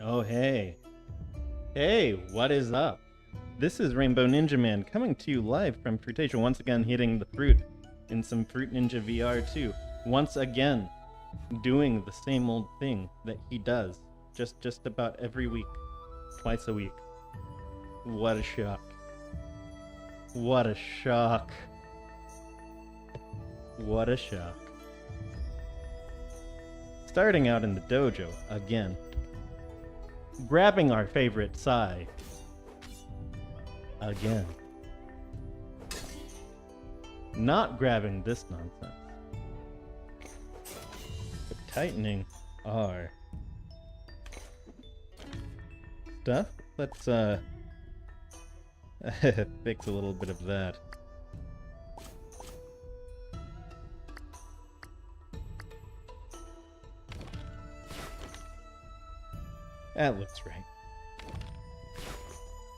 Oh, hey. Hey, what is up? This is Rainbow Ninjaman coming to you live from Fruitation, once again hitting the fruit in some Fruit Ninja VR 2. Once again, doing the same old thing that he does just about every week, twice a week. What a shock. What a shock. What a shock. Starting out in the dojo again. Grabbing our favorite Sai. Again. Not grabbing this nonsense. But tightening our stuff. Let's fix a little bit of that. That looks right.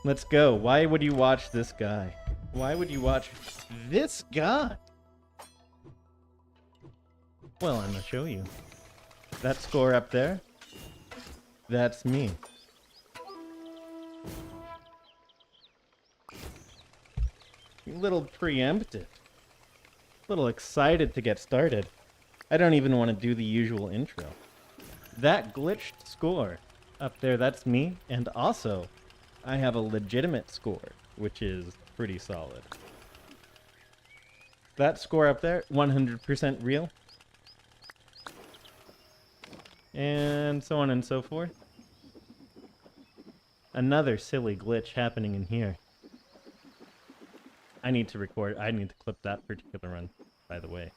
Let's go. Why would you watch this guy? Why would you watch this guy? Well, I'm gonna show you. That score up there, that's me. A little preempted. A little excited to get started. I don't even want to do the usual intro. That glitched score up there, that's me. And also, I have a legitimate score, which is pretty solid. That score up there, 100% real. And so on and so forth. Another silly glitch happening in here. I need to clip that particular one, by the way.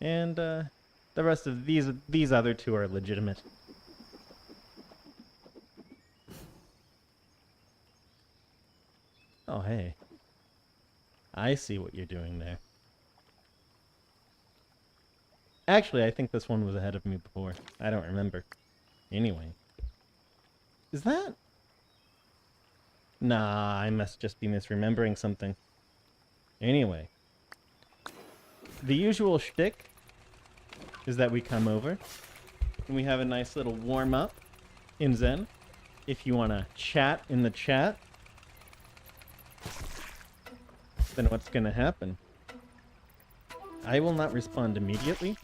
And the rest of these other two are legitimate. Oh, hey. I see what you're doing there. Actually, I think this one was ahead of me before. I don't remember. Anyway. Is that? Nah, I must just be misremembering something. Anyway. The usual shtick is that we come over and we have a nice little warm-up in Zen. If you want to chat in the chat, then what's going to happen? I will not respond immediately,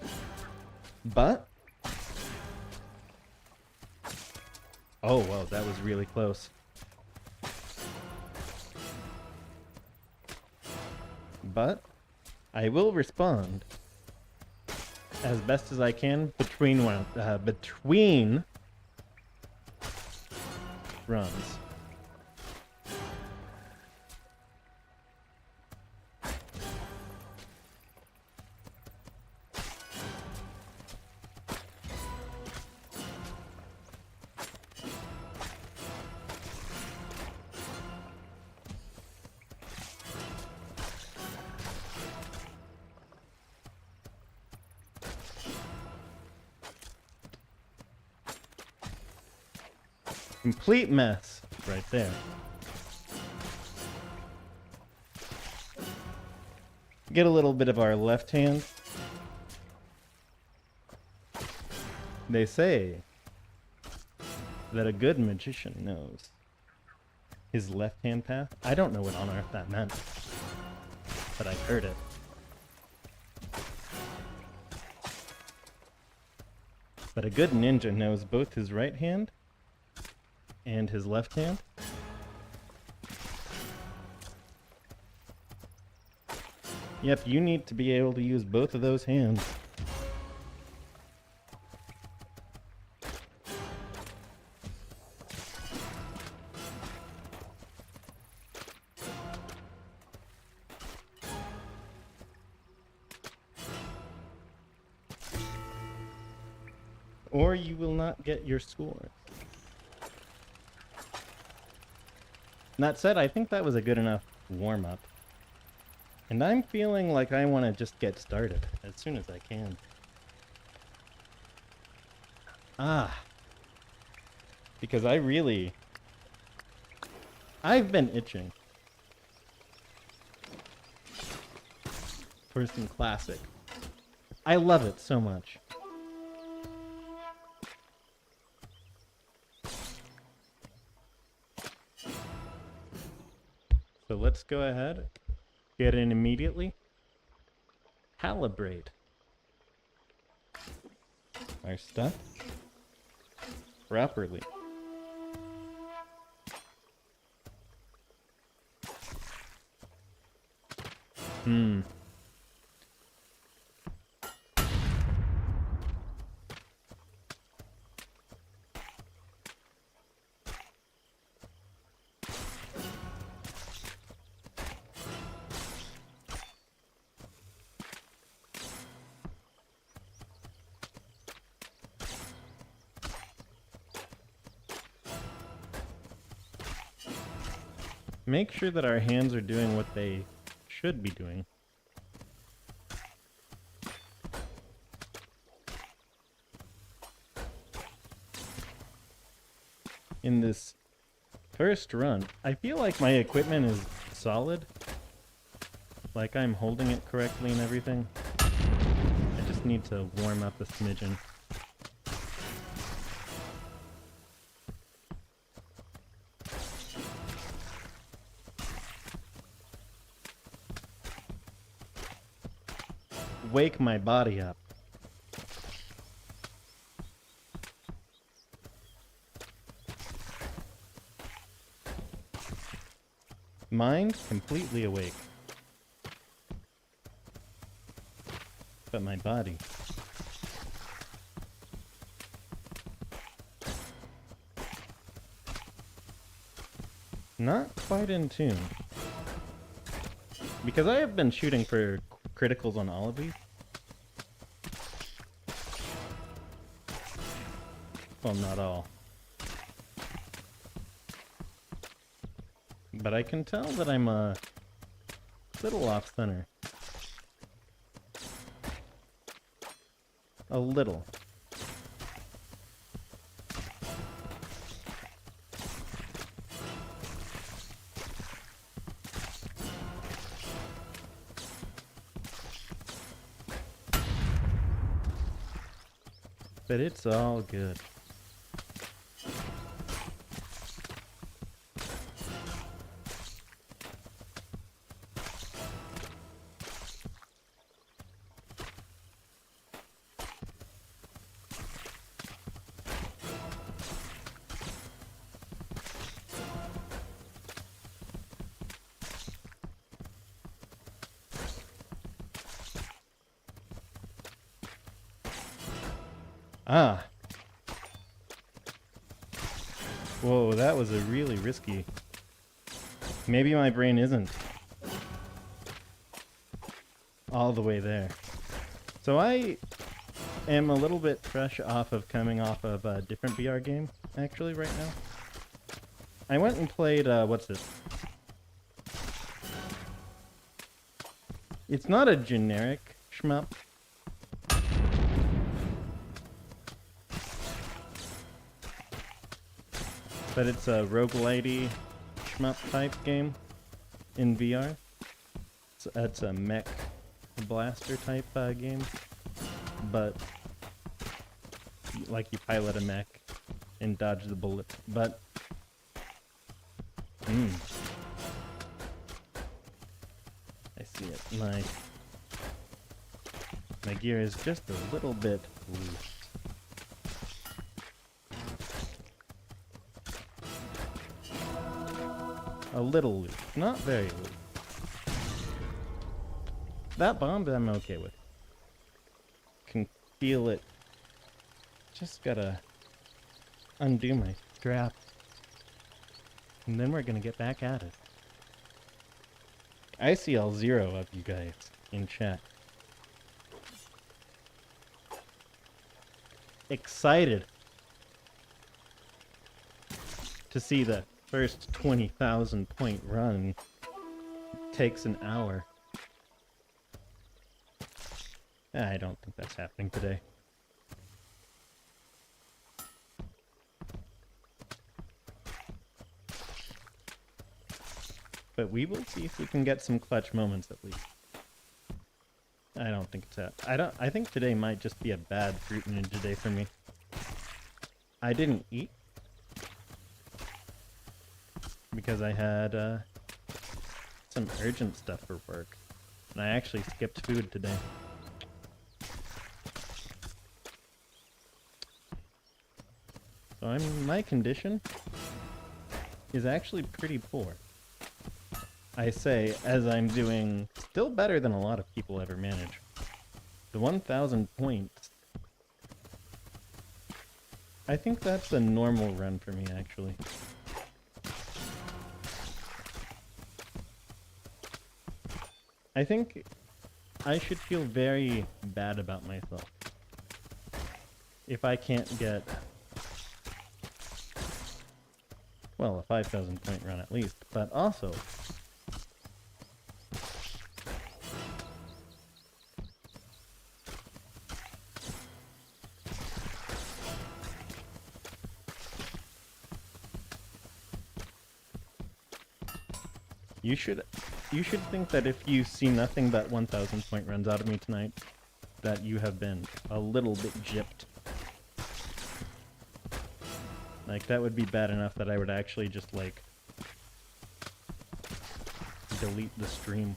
but... Oh, wow, that was really close. But I will respond as best as I can between runs. Complete mess right there. Get a little bit of our left hand. They say that a good magician knows his left hand path. I don't know what on earth that meant, but I heard it. But a good ninja knows both his right hand and his left hand. Yep, you need to be able to use both of those hands. Or you will not get your score. That said, I think that was a good enough warm-up. And I'm feeling like I want to just get started as soon as I can. Because I've been itching for some classic. I love it so much. So let's go ahead, get in immediately. Calibrate our stuff properly. Make sure that our hands are doing what they should be doing. In this first run, I feel like my equipment is solid. Like I'm holding it correctly and everything. I just need to warm up a smidgen. Wake my body up. Mind completely awake. But my body. Not quite in tune. Because I have been shooting for criticals on all of these. Well, not all. But I can tell that I'm a little off center. A little. But it's all good. Ah. Whoa, that was a really risky. Maybe my brain isn't all the way there. So I am a little bit fresh off of coming off of a different VR game, actually, right now. I went and played, what's it? It's not a generic shmup. But it's a roguelite shmup type game in VR. It's a mech blaster type game. But like you pilot a mech and dodge the bullets. But I see it. My gear is just a little bit loose. A little loose, not very loose. That bomb I'm okay with. Can feel it. Just gotta undo my strap. And then we're gonna get back at it. I see all 0 of you guys in chat. Excited to see the first 20,000 point run takes an hour. I don't think that's happening today. But we will see if we can get some clutch moments at least. I don't think it's that. I think today might just be a bad Fruit Ninja day for me. I didn't eat because I had some urgent stuff for work. And I actually skipped food today. So my condition is actually pretty poor. I say, as I'm doing still better than a lot of people ever manage. The 1,000 points. I think that's a normal run for me, actually. I think I should feel very bad about myself if I can't get, well, a 5,000 point run at least, but also you should think that if you see nothing but 1,000 point runs out of me tonight, that you have been a little bit gypped. Like, that would be bad enough that I would actually just, like, delete the stream.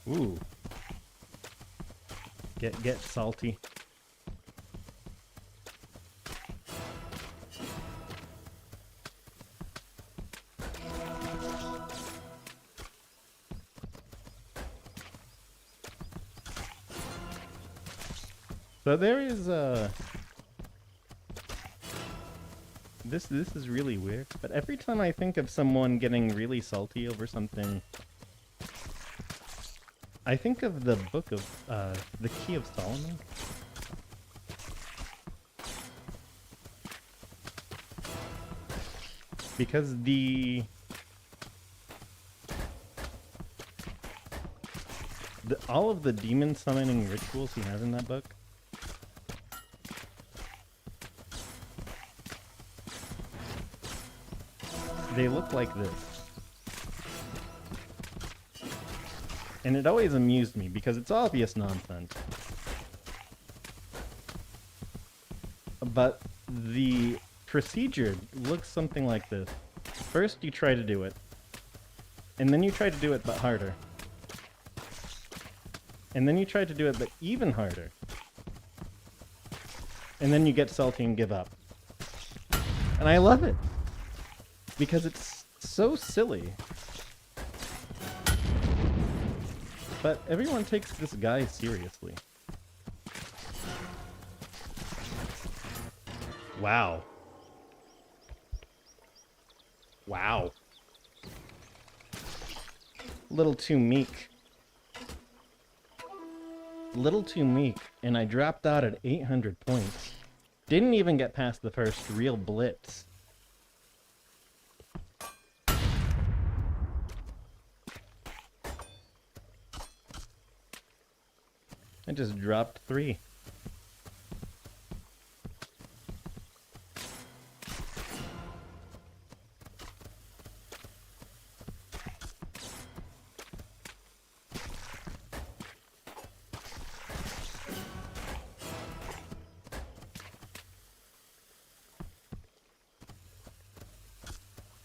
Ooh. Get salty. So there is this is really weird, but every time I think of someone getting really salty over something, I think of the book of the Key of Solomon. Because all of the demon summoning rituals he has in that book, they look like this. And it always amused me because it's obvious nonsense. But the procedure looks something like this. First you try to do it, and then you try to do it but harder. And then you try to do it but even harder. And then you get salty and give up. And I love it. Because it's so silly. But everyone takes this guy seriously. Wow. Wow. Little too meek. Little too meek, and I dropped out at 800 points. Didn't even get past the first real blitz. I just dropped 3.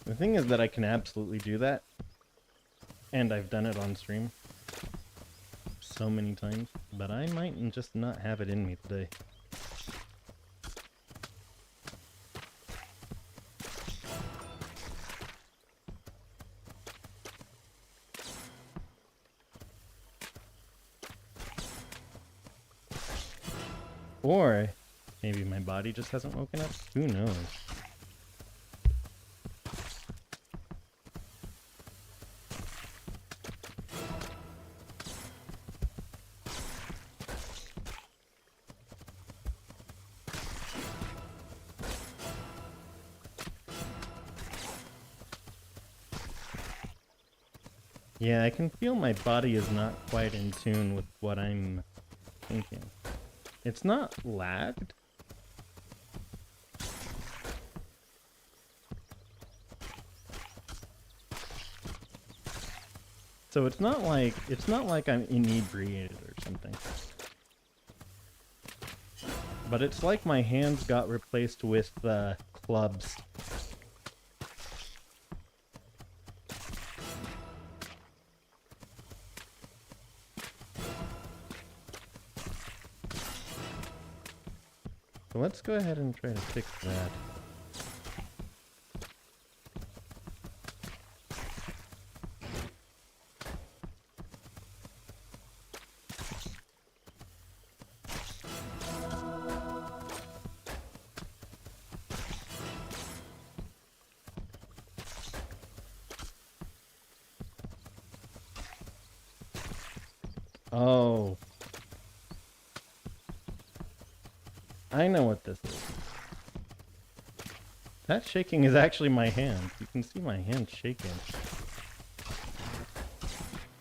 The thing is that I can absolutely do that, and I've done it on stream so many times, but I might just not have it in me today. Or maybe my body just hasn't woken up. Who knows? Yeah, I can feel my body is not quite in tune with what I'm thinking. It's not lagged. So it's not like I'm inebriated or something. But it's like my hands got replaced with clubs. So let's go ahead and try to fix that. Oh. I know what this is. That shaking is actually my hand. You can see my hand shaking.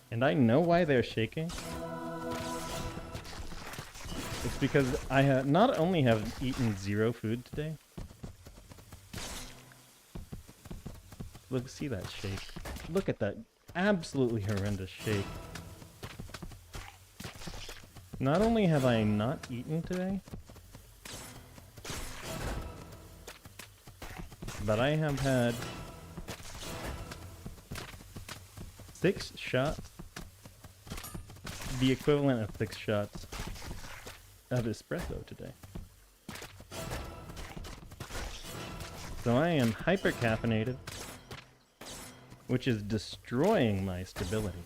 And I know why they're shaking. It's because I not only have eaten 0 food today. Look, see that shake. Look at that absolutely horrendous shake. Not only have I not eaten today, but I have had 6 shots, the equivalent of 6 shots of espresso today. So I am hyper caffeinated, which is destroying my stability.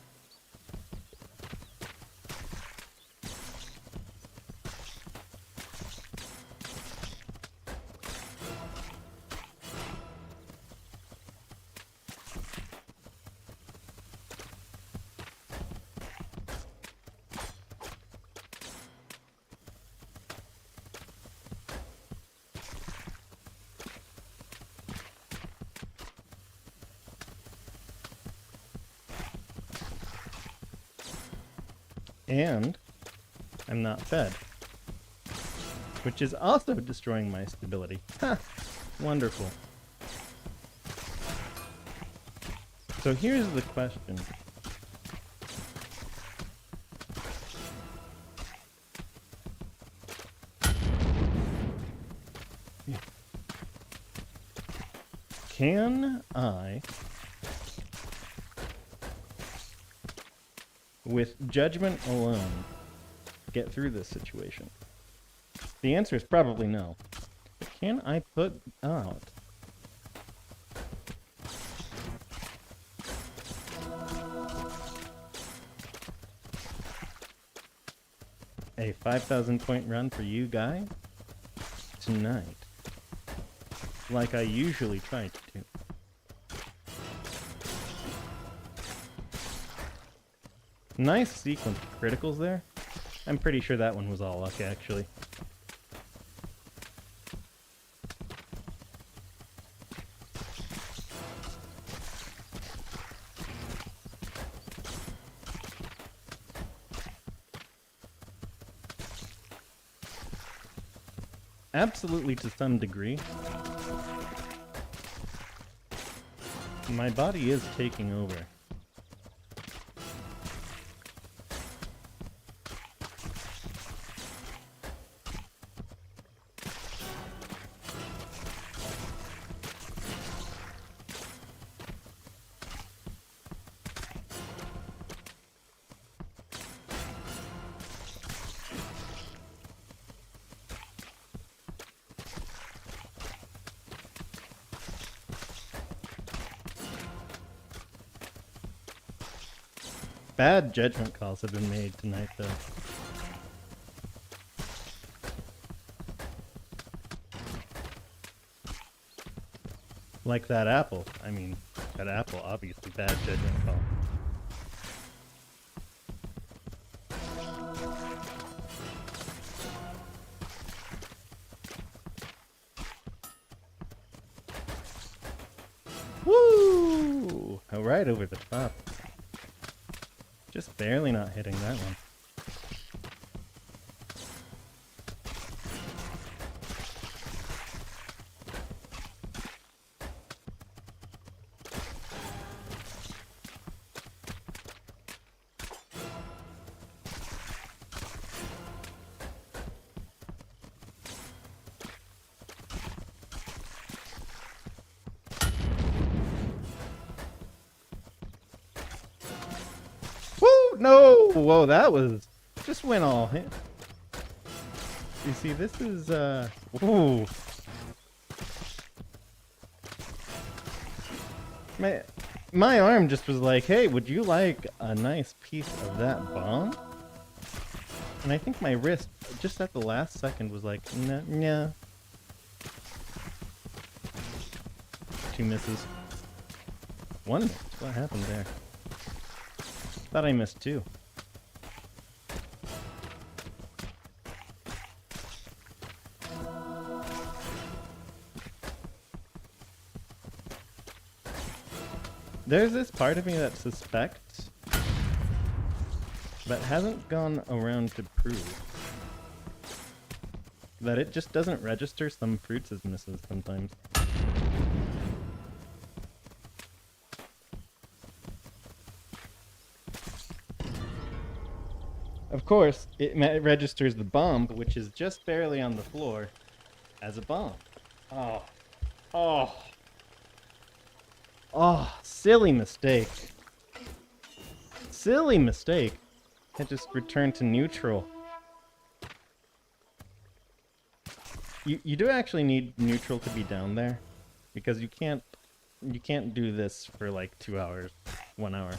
And I'm not fed, which is also destroying my stability. Ha! Wonderful. So here's the question. Can I, with judgment alone, get through this situation? The answer is probably no. But can I put out a 5,000 point run for you guys tonight, like I usually try to do? Nice sequence of criticals there. I'm pretty sure that one was all luck, actually. Absolutely, to some degree. My body is taking over. Bad judgment calls have been made tonight, though. Like that apple. I mean, that apple, obviously bad judgment call. Woo! Right over the top. Just barely not hitting that one. No! Whoa, that was... Just went all hit. You see, this is, Ooh. My arm just was like, hey, would you like a nice piece of that bomb? And I think my wrist, just at the last second, was like, nah, nah. 2 misses. 1 miss. What happened there? Thought I missed 2. There's this part of me that suspects, but hasn't gone around to prove, that it just doesn't register some fruits as misses sometimes. Of course, it registers the bomb, which is just barely on the floor, as a bomb. Oh. Oh. Oh, silly mistake. Silly mistake. I just returned to neutral. You do actually need neutral to be down there, because you can't do this for like 2 hours, 1 hour.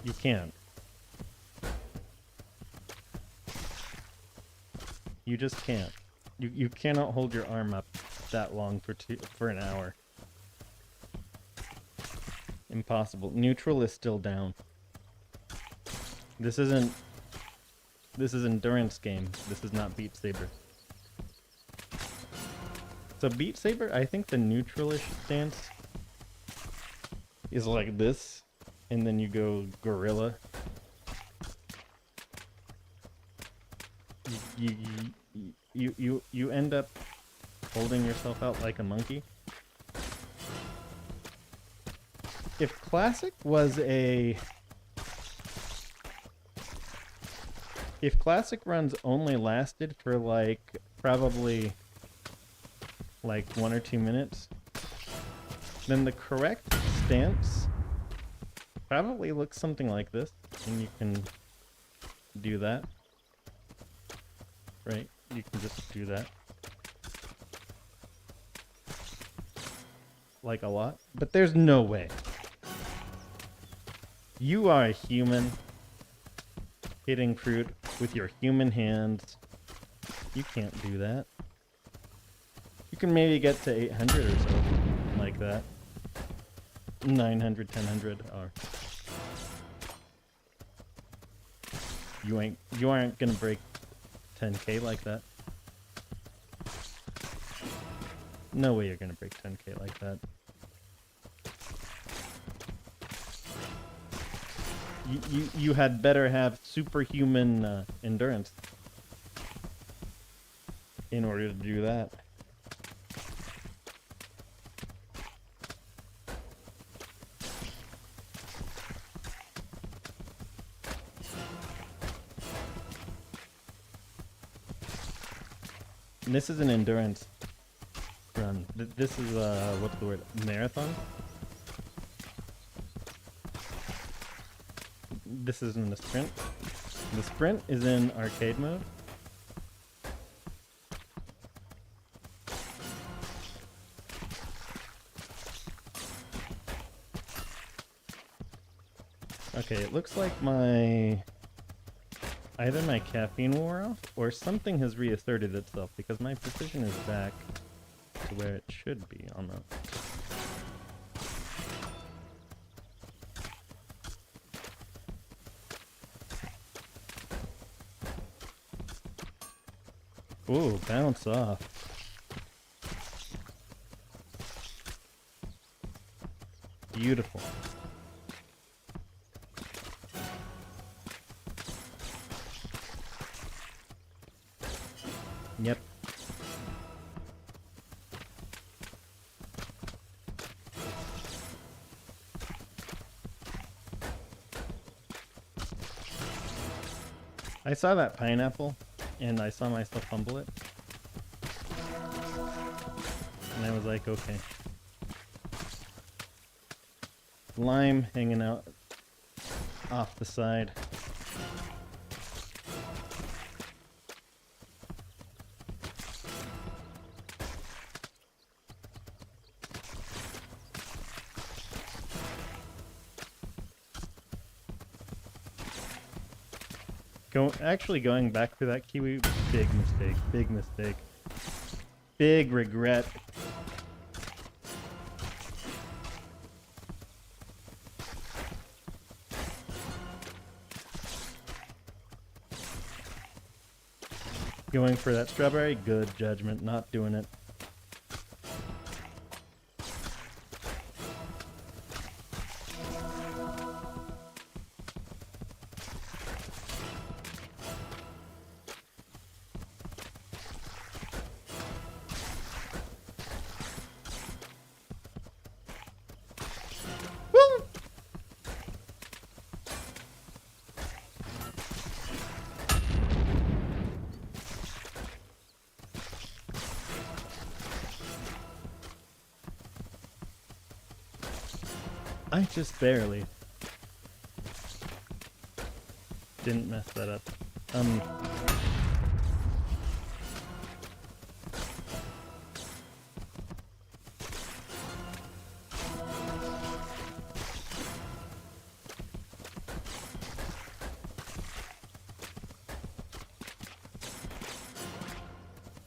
You can't. You just can't. You cannot hold your arm up that long for an hour. Impossible. Neutral is still down. This is endurance game. This is not Beat Saber. So Beat Saber, I think the neutral-ish stance is like this, and then you go gorilla. You end up holding yourself out like a monkey. If Classic runs only lasted for like probably like 1 or 2 minutes, then the correct stance probably looks something like this, and you can do that. Right? You can just do that. Like a lot. But there's no way. You are a human hitting fruit with your human hands. You can't do that. You can maybe get to 800 or so, like that. 900, 1000, or... You aren't gonna break 10k like that. No way you're gonna break 10k like that. You had better have superhuman endurance in order to do that. And this is an endurance run. This is what's the word? Marathon? This isn't a sprint. The sprint is in arcade mode. Okay, it looks like either my caffeine wore off or something has reasserted itself, because my precision is back to where it should be on the... Ooh, bounce off. Beautiful. Yep. I saw that pineapple, and I saw myself fumble it. And I was like, okay. Lime hanging out off the side. Actually going back for that kiwi, big mistake, big mistake. Big regret. Going for that strawberry, good judgment, not doing it. I just barely didn't mess that up.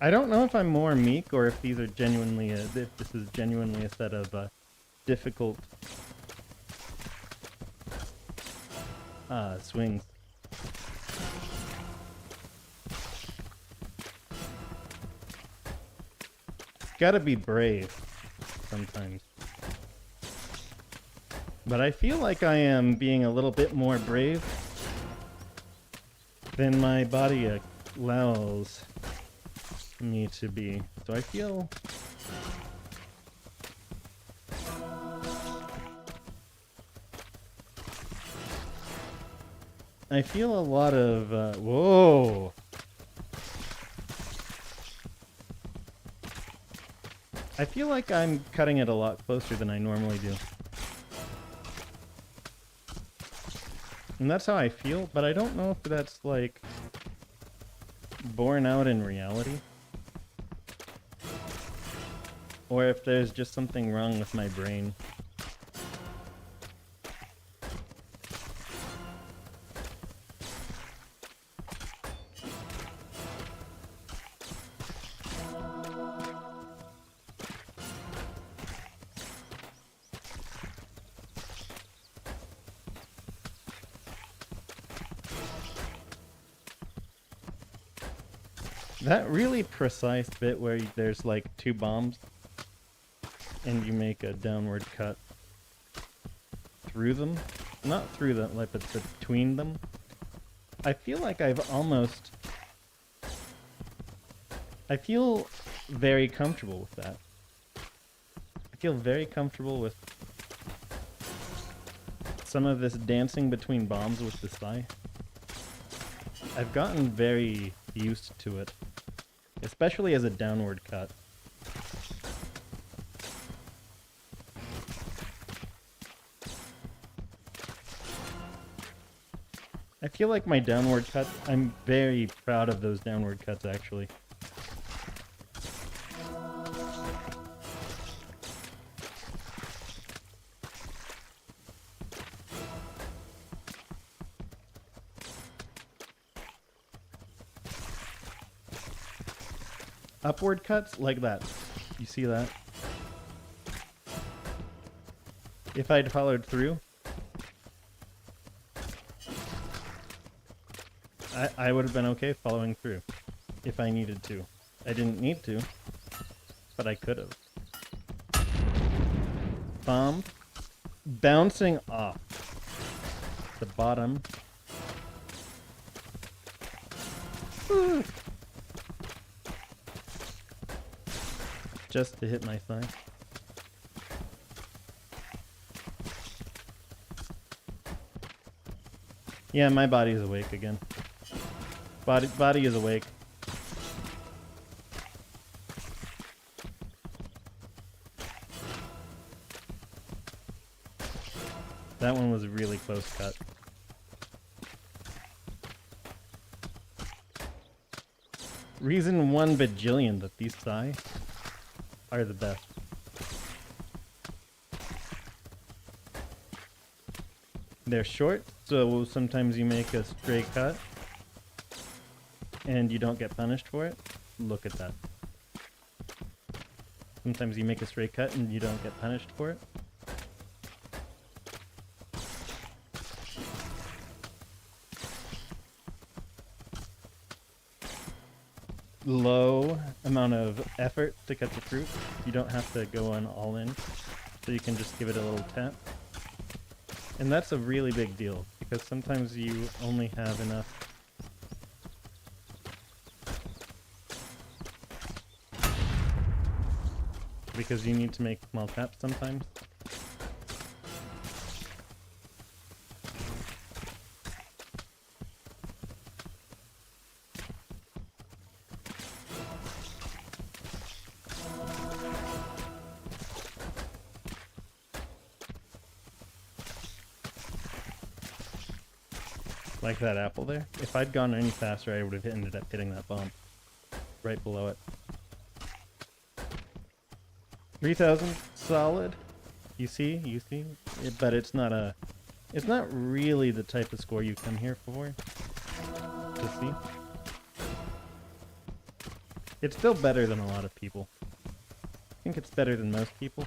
I don't know if I'm more meek or if these are genuinely if this is genuinely a set of difficult swings. Gotta be brave sometimes. But I feel like I am being a little bit more brave than my body allows me to be. So I feel a lot of whoa. I feel like I'm cutting it a lot closer than I normally do. And that's how I feel, but I don't know if that's like borne out in reality. Or if there's just something wrong with my brain. That really precise bit where there's like two bombs and you make a downward cut through them, not through them, like but between them. I feel like I feel very comfortable with that. I feel very comfortable with some of this dancing between bombs with this eye. I've gotten very used to it. Especially as a downward cut. I feel like my downward cut, I'm very proud of those downward cuts actually. Upward cuts like that. You see that? If I'd followed through, I would have been okay following through if I needed to. I didn't need to, but I could have. Bomb bouncing off the bottom. Just to hit my thigh. Yeah, my body is awake again. Body is awake. That one was a really close cut. Reason 1 bajillion that these Psy are the best. They're short, so sometimes you make a stray cut and you don't get punished for it. Look at that. Sometimes you make a stray cut and you don't get punished for it. Low amount of effort to cut the fruit. You don't have to go on all in, so you can just give it a little tap. And that's a really big deal, because sometimes you only have enough because you need to make small taps sometimes. Like that apple there. If I'd gone any faster, I would have ended up hitting that bomb right below it. 3,000 solid. You see, but it's not really the type of score you come here for to see. It's still better than a lot of people. I think it's better than most people.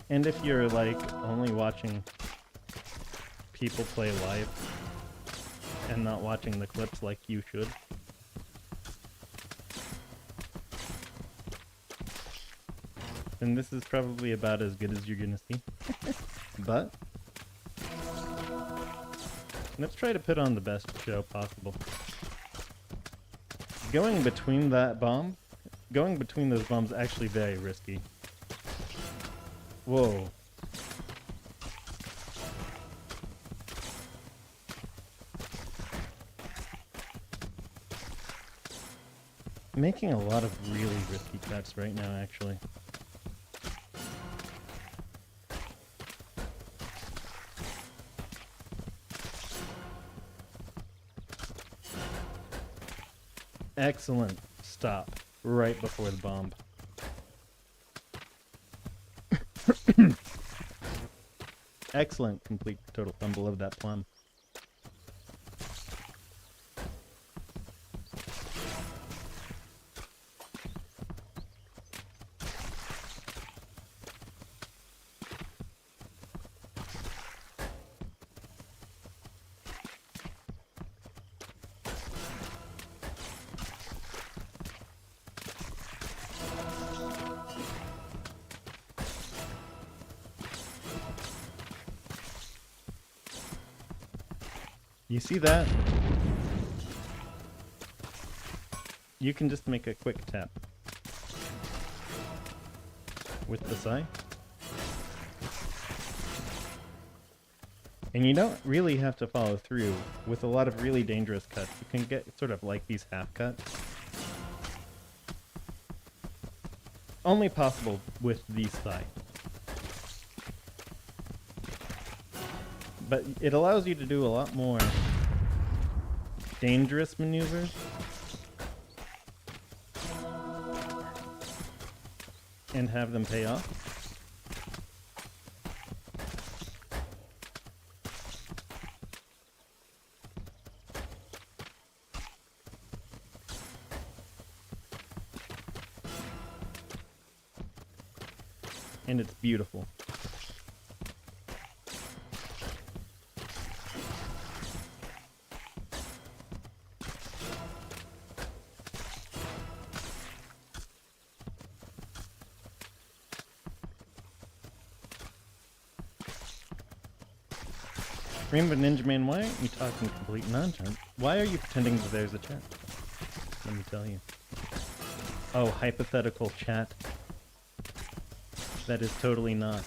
And if you're like only watching people play live and not watching the clips like you should, then this is probably about as good as you're gonna see. But let's try to put on the best show possible. Going between those bombs is actually very risky. Whoa. Making a lot of really risky cuts right now, actually. Excellent stop right before the bomb. Excellent complete total fumble of that plum. You see that? You can just make a quick tap with the Psy. And you don't really have to follow through with a lot of really dangerous cuts. You can get sort of like these half cuts. Only possible with these Psy. But it allows you to do a lot more dangerous maneuvers. And have them pay off. And it's beautiful. Rainbow Ninjaman, why aren't you talking complete nonsense? Why are you pretending that there's a chat? Let me tell you. Oh, hypothetical chat. That is totally not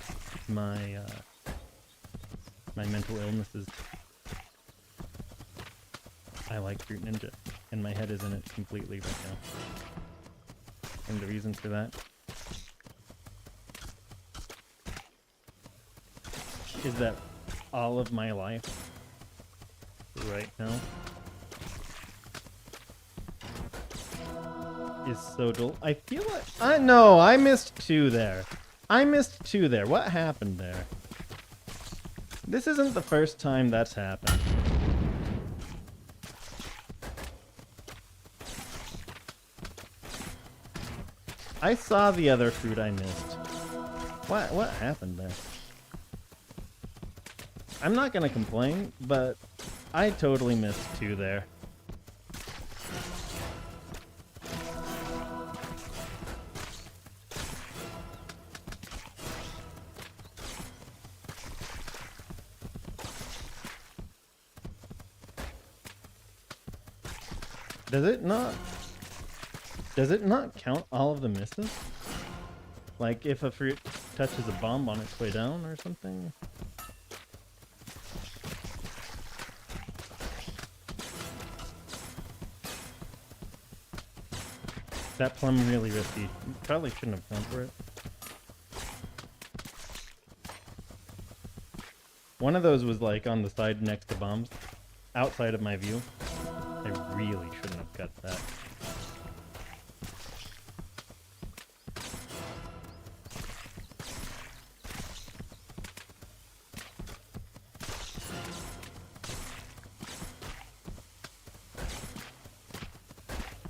my my mental illnesses. I like Fruit Ninja. and my head is in it completely right now. And the reason for that is that all of my life right now is so dull. I feel like I missed 2 there. I missed 2 there. What happened there? This isn't the first time that's happened. I saw the other fruit I missed. What happened there? I'm not gonna complain, but I totally missed 2 there. Does it not count all of the misses? Like if a fruit touches a bomb on its way down or something? That plum really risky. Probably shouldn't have gone for it. One of those was like on the side next to bombs, outside of my view. I really shouldn't have cut that.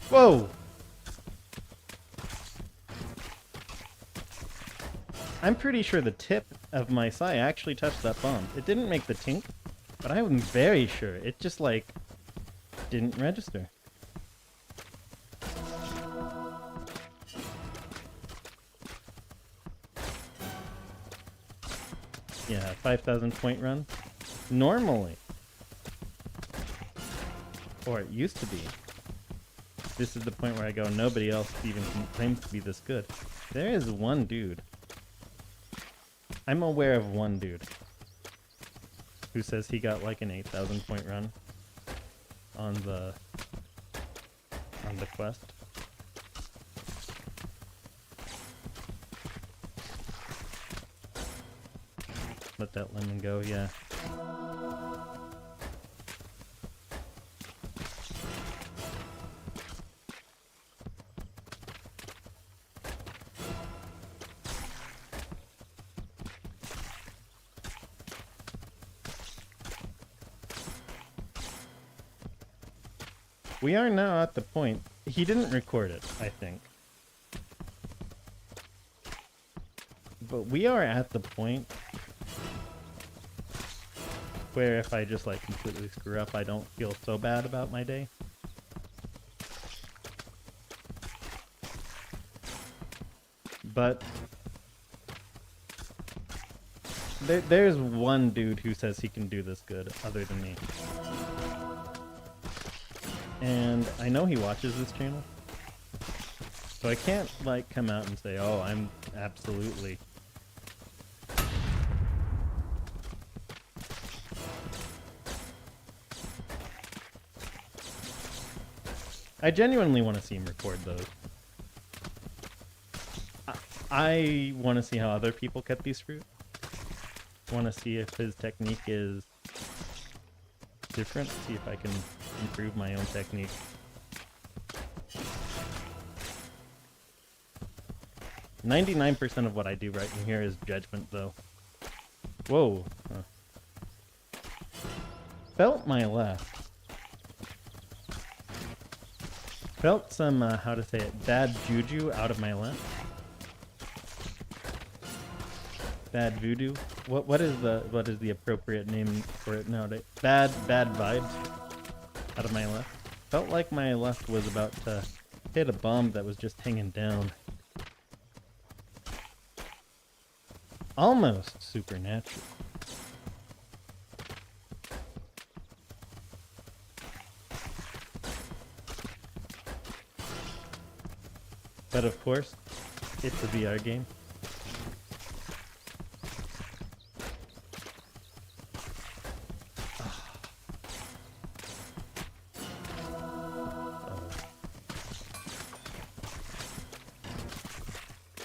Whoa! I'm pretty sure the tip of my sai actually touched that bomb. It didn't make the tink, but I'm very sure it just like didn't register. Yeah, 5,000 point run. Normally, or it used to be. This is the point where I go, nobody else even claims to be this good. There is one dude. I'm aware of one dude who says he got like an 8,000 point run on the quest. Let that lemon go, yeah. We are now at the point. He didn't record it, I think. But we are at the point where if I just like completely screw up, I don't feel so bad about my day. But there's one dude who says he can do this good other than me. And I know he watches this channel. So I can't like come out and say, oh, I'm absolutely. I genuinely want to see him record those. I want to see how other people cut these fruit. I want to see if his technique is different. See if I can improve my own technique. %99 of what I do right in here is judgment, though. Whoa. Huh. Felt my left. Felt some, how to say it, bad juju out of my left. Bad voodoo. What is the appropriate name for it nowadays? Bad vibes out of my left. Felt like my left was about to hit a bomb that was just hanging down. Almost supernatural. But of course, it's a VR game.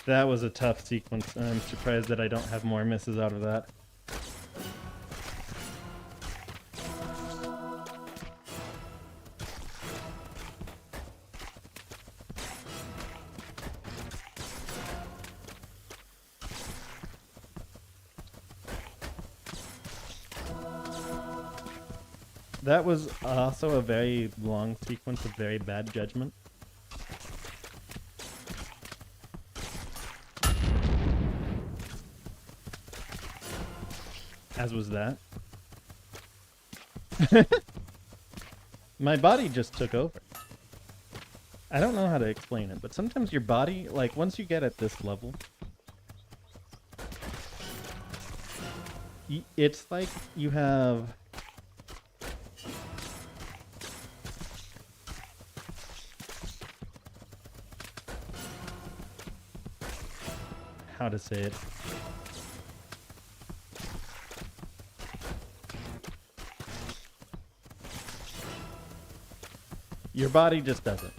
That was a tough sequence. I'm surprised that I don't have more misses out of that. That was also a very long sequence of very bad judgment. As was that. My body just took over. I don't know how to explain it, but sometimes your body, like once you get at this level, it's like you have... how to say it. Your body just doesn't.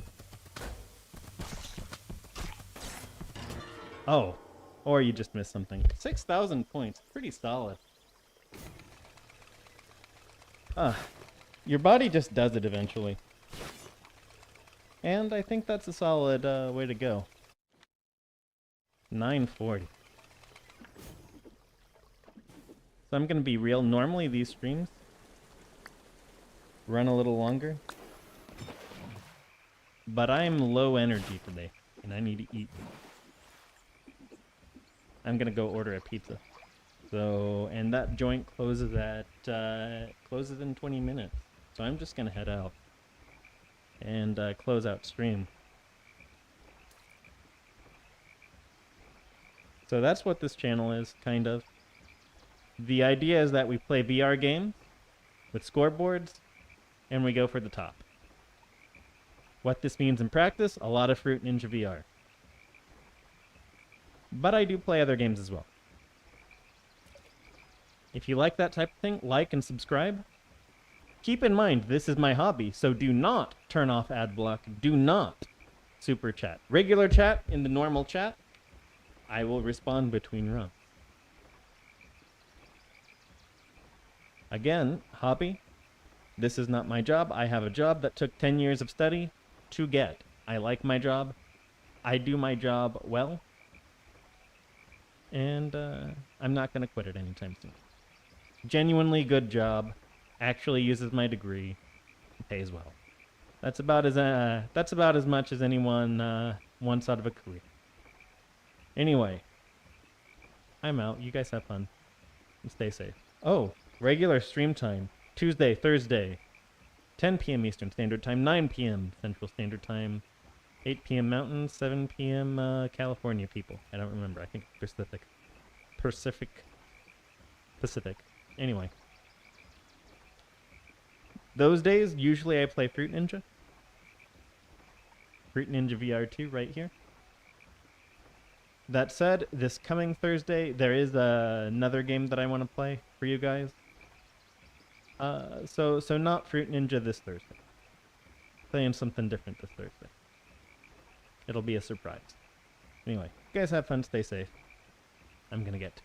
Oh. Or you just missed something. 6,000 points. Pretty solid. Your body just does it eventually. And I think that's a solid way to go. 940. So I'm going to be real. Normally these streams run a little longer. But I'm low energy today, and I need to eat. I'm going to go order a pizza. So, and that joint closes at, closes in 20 minutes. So I'm just going to head out and close out stream. So that's what this channel is, kind of. The idea is that we play VR games with scoreboards, and we go for the top. What this means in practice, a lot of Fruit Ninja VR. But I do play other games as well. If you like that type of thing, like and subscribe. Keep in mind, this is my hobby, so do not turn off ad block. Do not super chat. Regular chat in the normal chat, I will respond between runs. Again, hobby. This is not my job. I have a job that took 10 years of study to get. I like my job. I do my job well. And I'm not going to quit it anytime soon. Genuinely good job. Actually uses my degree. Pays well. That's about as much as anyone wants out of a career. Anyway, I'm out. You guys have fun. And stay safe. Oh, regular stream time. Tuesday, Thursday. 10 p.m. Eastern Standard Time, 9 p.m. Central Standard Time, 8 p.m. Mountain, 7 p.m. California people. I don't remember. I think Pacific. Anyway. Those days, usually I play Fruit Ninja. Fruit Ninja VR 2 right here. That said, this coming Thursday, there is another game that I want to play for you guys. So not Fruit Ninja this Thursday. Playing something different this Thursday. It'll be a surprise. Anyway, you guys have fun, stay safe. I'm gonna get to